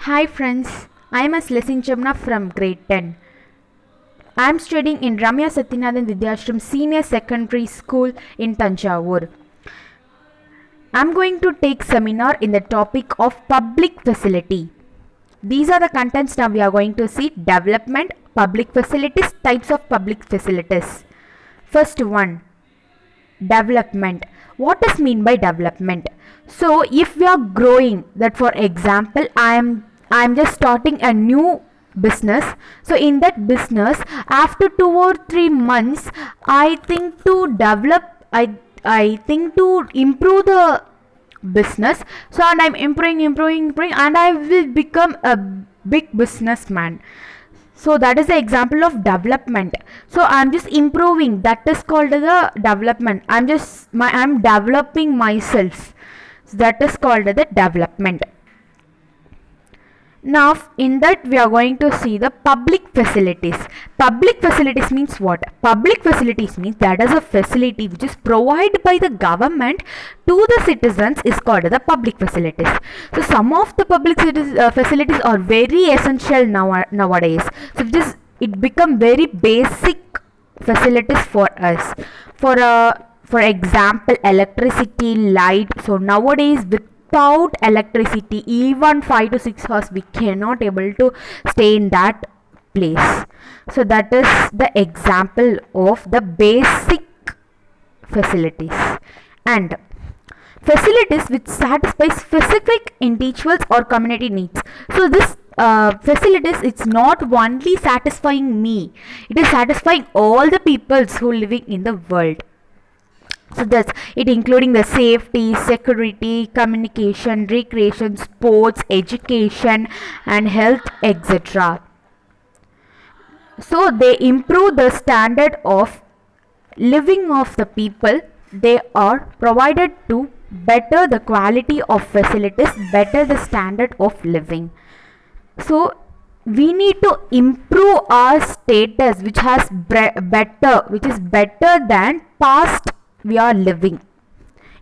Hi friends, I am Lesin Chamna from grade 10. I am studying in Ramya Satyanathan Vidyashram Senior Secondary School in Tanjavur. I am going to take seminar in the topic of public facility. These are the contents now we are going to see: development, public facilities, types of public facilities. First one, development. What does mean by development? So if we are growing, that for example I'm just starting a new business. So in that business, after 2 or 3 months, I think to develop, I think to improve the business. So and I'm improving, and I will become a big businessman. So that is the example of development. So I'm just improving, that is called the development. I'm developing myself, so that is called the development. Now in that we are going to see the public facilities. Public facilities means what? Public facilities means that is a facility which is provided by the government to the citizens is called the public facilities. So some of the public facilities are very essential nowadays. So it become very basic facilities for us. For example, electricity, light. So nowadays without electricity, even 5 to 6 hours we cannot able to stay in that place. So that is the example of the basic facilities. And facilities which satisfy specific individuals or community needs. So this facilities, it's not only satisfying me, it is satisfying all the peoples who living in the world. So that's it, including the safety, security, communication, recreation, sports, education and health, etc. So they improve the standard of living of the people. They are provided to better the quality of facilities, better the standard of living. So we need to improve our status which is better than past we are living.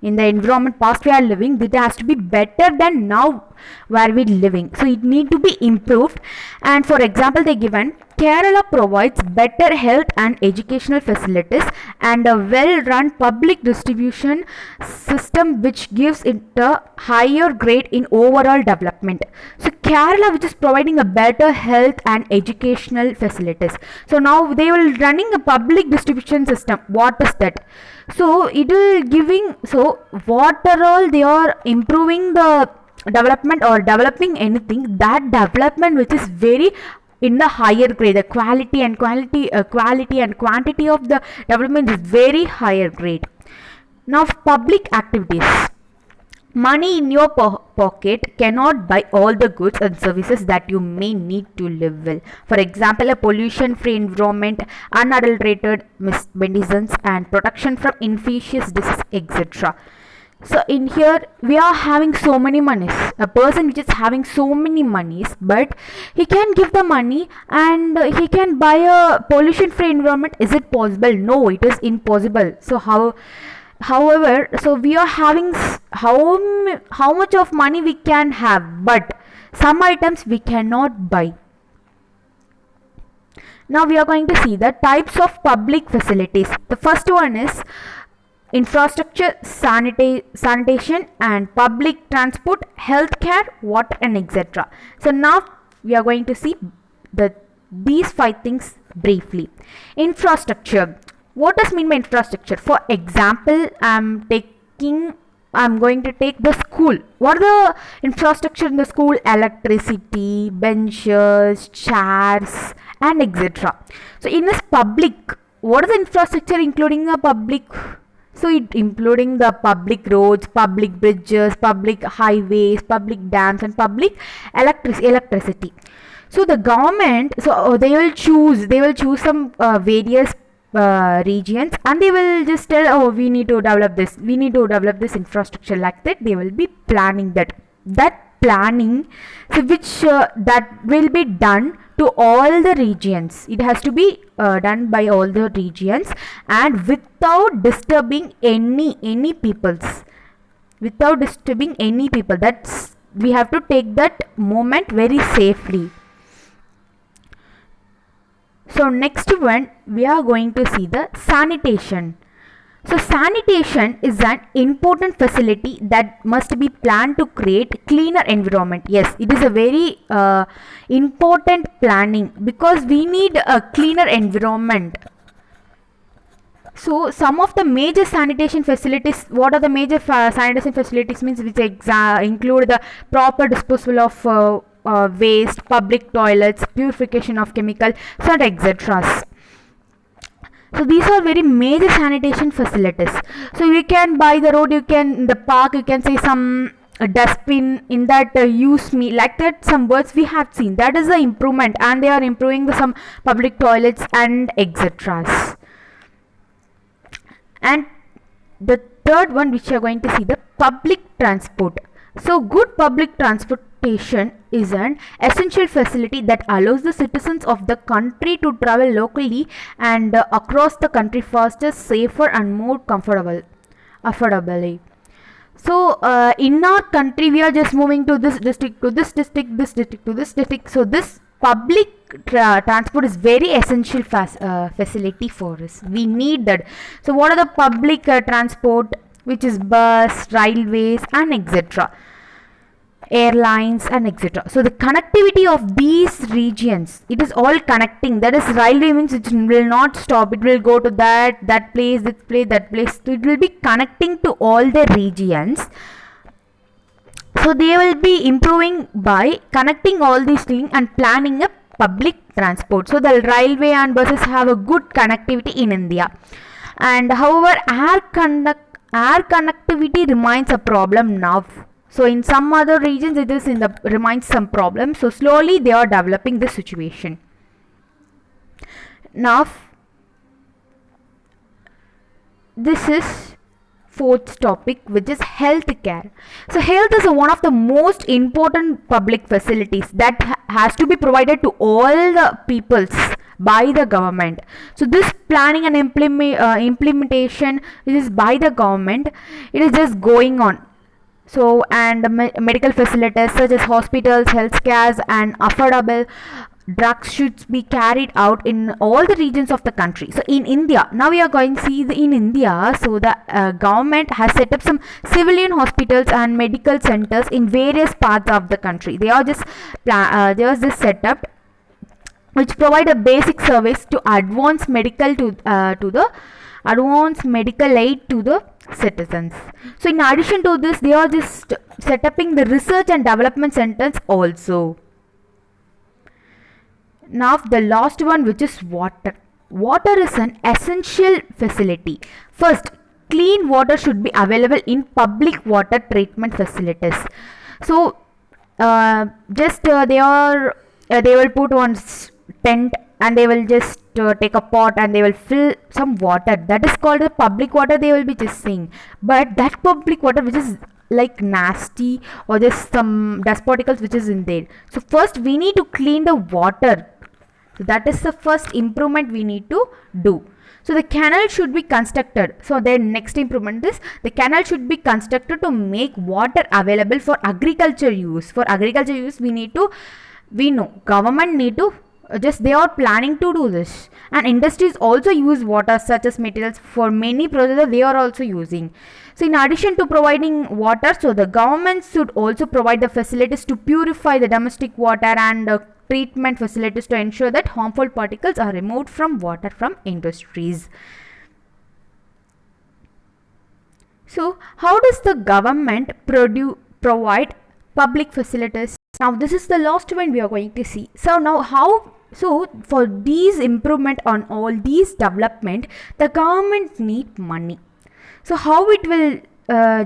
In the environment past we are living, it has to be better than now where we living. So it need to be improved. And for example, they given Kerala provides better health and educational facilities and a well-run public distribution system which gives it a higher grade in overall development. So Kerala, which is providing a better health and educational facilities. So now they will running a public distribution system. What is that? So it will giving, so what are all they are improving the development or developing anything, that development which is very in the higher grade, the quality and quantity of the development is very higher grade. Now public activities. Money in your pocket cannot buy all the goods and services that you may need to live well. For example, a pollution-free environment, unadulterated medicines and protection from infectious disease, etc. So in here we are having so many monies. A person which is having so many monies, but he can give the money and he can buy a pollution-free environment. Is it possible? No, it is impossible. So however, so we are having how much of money we can have, but some items we cannot buy. Now we are going to see the types of public facilities. The first one is infrastructure, sanitation and public transport, healthcare, water and etc. So now we are going to see these 5 things briefly. Infrastructure. What does mean by infrastructure? For example, I'm going to take the school. What are the infrastructure in the school? Electricity, benches, chairs and etc. So in this public, what is the infrastructure including the public? So it including the public roads, public bridges, public highways, public dams and public electricity. So the government, so they will choose some various regions, and they will just tell, oh, we need to develop this infrastructure, like that they will be planning that planning, so which that will be done to all the regions. It has to be done by all the regions and without disturbing any peoples, that's we have to take that moment very safely. So next one, we are going to see the sanitation. So sanitation is an important facility that must be planned to create cleaner environment. Yes, it is a very important planning, because we need a cleaner environment. So some of the major sanitation facilities, what are the major sanitation facilities means, which include the proper disposal of waste, public toilets, purification of chemical, so etc. So these are very major sanitation facilities. So you can by the road, you can in the park, you can say some dustbin in that use me, like that some words we have seen, that is the improvement, and they are improving the some public toilets and etc. And the third one, which you are going to see, the public transport. So good public transportation is an essential facility that allows the citizens of the country to travel locally and across the country faster, safer and more affordably. So in our country, we are just moving to this district, to this district, this district, to this district. So this public transport is very essential facility for us. We need that. So what are the public transport, which is bus, railways and etc., airlines and etc. So the connectivity of these regions, it is all connecting. That is, railway means it will not stop, it will go to that place, this place, that place. So it will be connecting to all the regions. So they will be improving by connecting all these things and planning a public transport. So the railway and buses have a good connectivity in India. And however, air connectivity remains a problem now. So in some other regions, it is remains some problem. So slowly they are developing this situation. Now this is fourth topic, which is healthcare. So health is one of the most important public facilities that has to be provided to all the peoples by the government. So this planning and implementation is by the government. It is just going on. So and medical facilities such as hospitals, health cares and affordable drugs should be carried out in all the regions of the country. So in India, now we are going to see in India, so the government has set up some civilian hospitals and medical centers in various parts of the country. They are just set up, which provide a basic service to advanced medical aid to the citizens. So in addition to this, they are just set upping the research and development centers also. Now the last one, which is water. Water is an essential facility. First, clean water should be available in public water treatment facilities. So they will put one tent and they will just take a pot and they will fill some water. That is called the public water, they will be just saying. But that public water which is like nasty or just some dust particles which is in there. So first we need to clean the water. So that is the first improvement we need to do. So the canal should be constructed. So then next improvement is the canal should be constructed to make water available for agriculture use. For agriculture use, we know government need to they are planning to do this, and industries also use water such as materials for many processes they are also using. So in addition to providing water, so the government should also provide the facilities to purify the domestic water and treatment facilities to ensure that harmful particles are removed from water from industries. So how does the government provide public facilities? Now this is the last one we are going to see. So now so for these improvement on all these development, the government need money. So how it will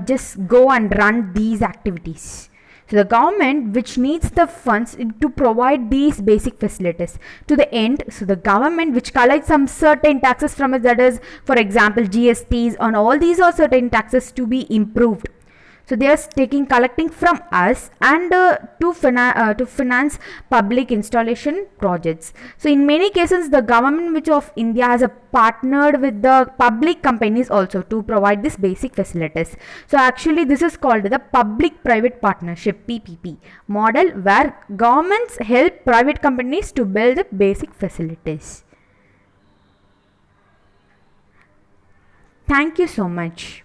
just go and run these activities? So the government which needs the funds to provide these basic facilities to the end. So the government which collects some certain taxes from us, that is for example GSTs, on all these are certain taxes to be improved. So they are taking collecting from us and to finance public installation projects. So in many cases the government which of India has a partnered with the public companies also to provide this basic facilities. So actually this is called the public private partnership PPP model, where governments help private companies to build the basic facilities. Thank you so much.